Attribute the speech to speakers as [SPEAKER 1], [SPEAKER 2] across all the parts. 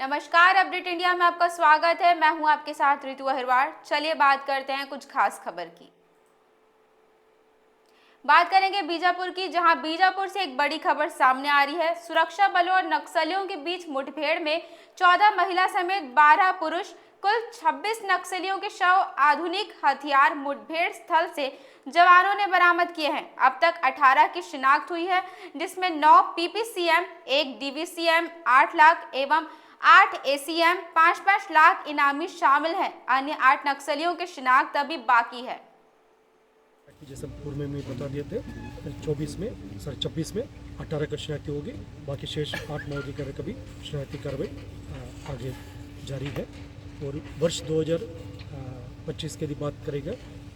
[SPEAKER 1] नमस्कार, update India में आपका स्वागत है। मैं हूं आपके साथ ऋतु अहिरवार। चलिए बात करते हैं कुछ खास खबर की। बात करेंगे बीजापुर की, जहां बीजापुर से एक बड़ी खबर सामने आ रही है। सुरक्षा बलों और नक्सलियों के बीच मुठभेड़ में 14 महिला समेत 12 पुरुष, कुल 26 नक्सलियों के शव आधुनिक हथियार मुठभेड़ स्थल से जवानों ने बरामद किए हैं। अब तक 18 की शिनाख्त हुई है, जिसमें 9 पीपीसीएम, 1 डीवीसीएम, 8 लाख एवं 8 एसीएम, 5-5 लाख इनामी शामिल हैं। अन्य 8 नक्सलियों की शिनाख्त अभी बाकी है।
[SPEAKER 2] जैसे पूर्व में बता दिए थे 26 में 18 का शनाख्ती होगी। बाकी शेष 8 माओवादी का भी शनाख्ती कार्रवाई आगे जारी है। और वर्ष 2025 की यदि बात करेगा,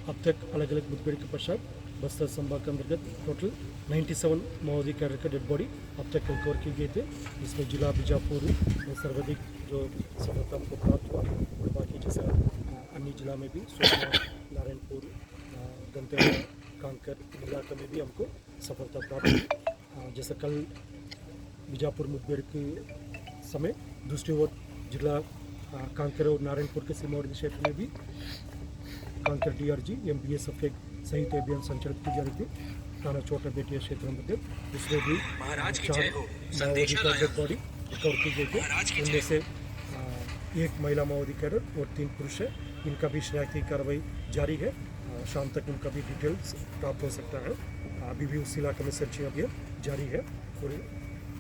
[SPEAKER 2] अब तक अलग अलग मुठभेड़ के पश्चात बस्तर संभाग के अंतर्गत टोटल 97 माओवादी कैडर का डेड बॉडी अब तक रिकवर की गए थे। इसमें जिला बीजापुर में सर्वाधिक जो सफलता हमको प्राप्त हुआ। और बाकी जैसा अन्य जिला में भी सोमनाथ, नारायणपुर, गंतेवाड़ा, कांकर इलाके में भी हमको सफलता प्राप्त हुई। जैसे कल बीजापुर मुठभेड़ के समय दूसरी ओर जिला कांकर और नारायणपुर के सीमावर्ती क्षेत्र में भी कांकर डीआरजी एमपीएसएफ के संयुक्त अभियान संचालित की जा रही थी थाना छोटा बेटिया क्षेत्र में। उसमें भी 4 डेड बॉडी रिकवर की गई थी। उनमें से 1 महिला माओवादी कैडर और 3 पुरुष है। इनका भी शनाख्ती कार्रवाई जारी है। शाम तक उनका भी डिटेल्स प्राप्त हो सकता है। अभी भी उस इलाके में सर्चिंग अभियान जारी है। और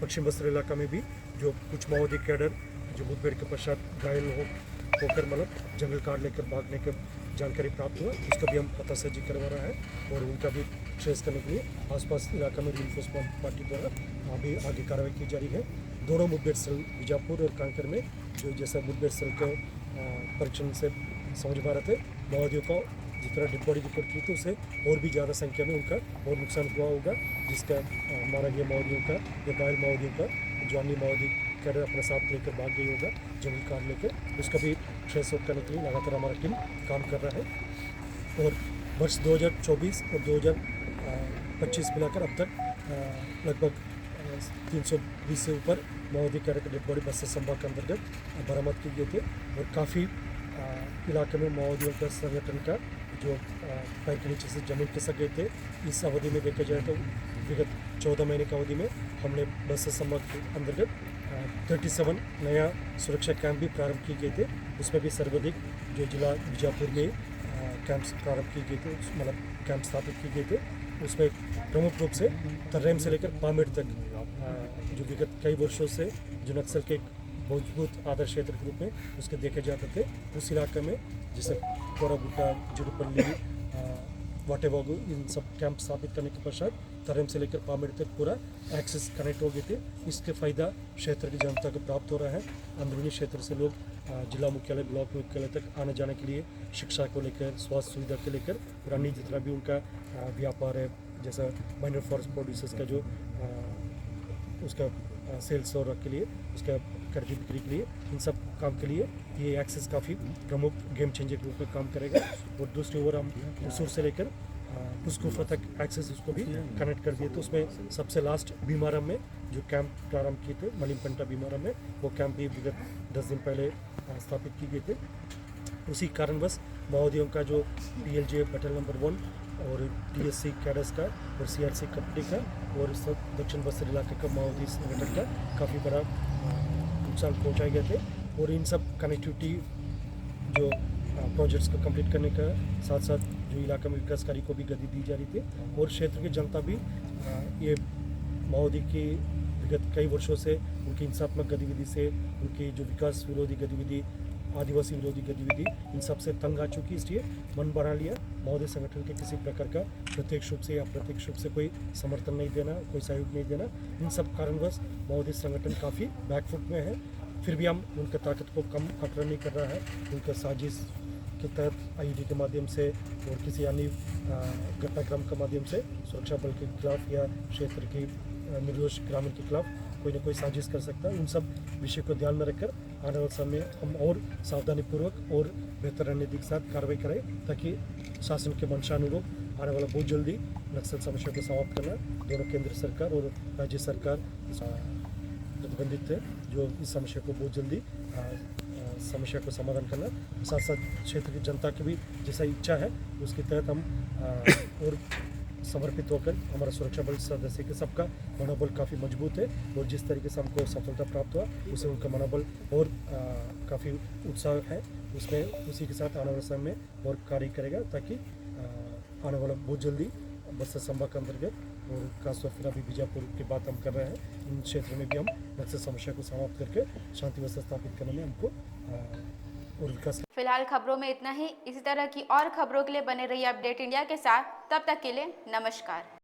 [SPEAKER 2] पश्चिम बस्तर इलाका में भी जो कुछ माओवादी कैडर जो मुठभेड़ के पश्चात घायल होकर मतलब जंगल काट लेकर भागने की जानकारी प्राप्त हुआ, उसका भी हम पतासाजी करवा रहा है। और उनका भी ट्रेस करने के लिए आसपास इलाका में रीइंफोर्समेंट पार्टी द्वारा अभी आगे कार्रवाई की जारी है। दोनों मुठभेड़ स्थल बीजापुर और कांकर में जो जैसा मुठभेड़ स्थल के परीक्षण से समझ पा रहे थे, माओवादियों को जितना डेड बॉडी रिकॉर्ड की थी उससे और भी ज़्यादा संख्या में उनका और नुकसान हुआ होगा, जिसका मारा गया माओवादियों का या घायल माओवादियों का जो अन्य माओवादी कैडर अपने साथ लेकर भाग गई होगा जंगल काट लेकर, उसका भी ट्रेस आउट करने के लिए लगातार हमारा टीम काम कर रहा है। और वर्ष 2024 और 2025 मिलाकर अब तक लगभग 320 से ऊपर माओवादी कैडर के डेड बॉडी बस्तर संभाग के अंतर्गत बरामद की गए थे। और काफ़ी इलाके में माओवादियों का संगठन का जो पैर के नीचे से जमीन खिसक गए थे। इस अवधि में देखा जाए तो विगत 14 महीने की अवधि में हमने बस्तर संभाग के अंतर्गत 37 नया सुरक्षा कैंप भी प्रारंभ किए गए थे। उसमें भी सर्वाधिक जो जिला बीजापुर में कैंप्स प्रारंभ किए गए थे, मतलब कैंप स्थापित किए गए थे। उसमें प्रमुख रूप से तर्रेम से लेकर पामेड़ तक जो विगत कई वर्षों से जो नक्सल के मजबूत आदर्श क्षेत्र के रूप में उसके देखे जाते थे, उस इलाके में जैसे कोरागुड्डा, जुरुपल्ली, वाटेवागु, इन सब कैंप स्थापित करने के पश्चात तर्रेम से लेकर पामेड़ तक पूरा एक्सेस कनेक्ट हो गए थे। इसके फ़ायदा क्षेत्र की जनता को प्राप्त हो रहा है। अंदरूनी क्षेत्र से लोग जिला मुख्यालय, ब्लॉक मुख्यालय तक आने जाने के लिए, शिक्षा को लेकर, स्वास्थ्य सुविधा को लेकर और अन्य जितना भी उनका व्यापार है, जैसा माइनर फॉरेस्ट प्रोड्यूसर्स का जो उसका सेल्स और के लिए, उसका खरीदी बिक्री के लिए, इन सब काम के लिए ये एक्सेस काफ़ी प्रमुख गेम चेंजर के रूप में काम करेगा। और दूसरी ओर हम उसूर से लेकर पुस्कुफा तक एक्सेस उसको भी कनेक्ट कर दिए। तो उसमें सबसे लास्ट भीमारम में जो कैंप प्रारंभ किए थे, मलिमपंटा भीमारम में, वो कैंप भी विगत 10 दिन पहले स्थापित किए गए थे। उसी कारणवश माओवादियों का जो PLJ बटालियन नंबर 1 और DSC कैडर्स का और CRC कंपनी का और दक्षिण बस्तर इलाके का माओवादी संगठन का काफ़ी बड़ा नुकसान पहुँचाए गए थे। और इन सब कनेक्टिविटी जो प्रोजेक्ट्स को कंप्लीट करने का साथ साथ जो इलाका में विकास कार्य को भी गति दी जा रही थी। और क्षेत्र की जनता भी ये माओवादी की विगत कई वर्षों से उनकी हिंसात्मक गतिविधि से, उनकी जो विकास विरोधी गतिविधि, आदिवासी विरोधी गतिविधि, इन सब से तंग आ चुकी। इसलिए मन बना लिया माओवादी संगठन के किसी प्रकार का प्रत्यक्ष रूप से या अप्रत्यक्ष रूप से कोई समर्थन नहीं देना, कोई सहयोग नहीं देना। इन सब कारणवश माओवादी संगठन काफ़ी बैकफुट में है। फिर भी हम उनका ताकत को कम खतरा नहीं कर रहा है। उनका साजिश के तहत IED के माध्यम से और किसी अन्य घटनाक्रम के माध्यम से सुरक्षा बल के खिलाफ या क्षेत्र के निर्दोष ग्रामीण के खिलाफ कोई ना कोई साजिश कर सकता है। उन सब विषय को ध्यान में रखकर आने वाले समय हम और सावधानीपूर्वक और बेहतर रणनीति के साथ कार्रवाई करें, ताकि शासन के मंशानुरूप आने वाला बहुत जल्दी नक्सल समस्या को समाप्त करना दोनों केंद्र सरकार और राज्य सरकार प्रतिबंधित है। जो इस समस्या को बहुत जल्दी समस्या को समाधान करना, साथ साथ क्षेत्र की जनता की भी जैसा इच्छा है उसके तहत हम और समर्पित होकर हमारा सुरक्षा बल सदस्य के सबका मनोबल काफ़ी मजबूत है और जिस तरीके से हमको सफलता प्राप्त हुआ उससे उनका मनोबल और काफ़ी उत्साह है उसमें, उसी के साथ आने वाले समय में और कार्य करेगा ताकि आने वाला बहुत जल्दी बस्तर संभाग के अंतर्गत और खासतौर पर अभी बीजापुर की बात हम कर रहे हैं, इन क्षेत्र में भी हम नक्सल समस्या को समाप्त करके शांति व्यवस्था स्थापित करने में हमको और विकास।
[SPEAKER 1] फिलहाल खबरों में इतना ही। इसी तरह की और खबरों के लिए बने रहिए अपडेट इंडिया के साथ। तब तक के लिए नमस्कार।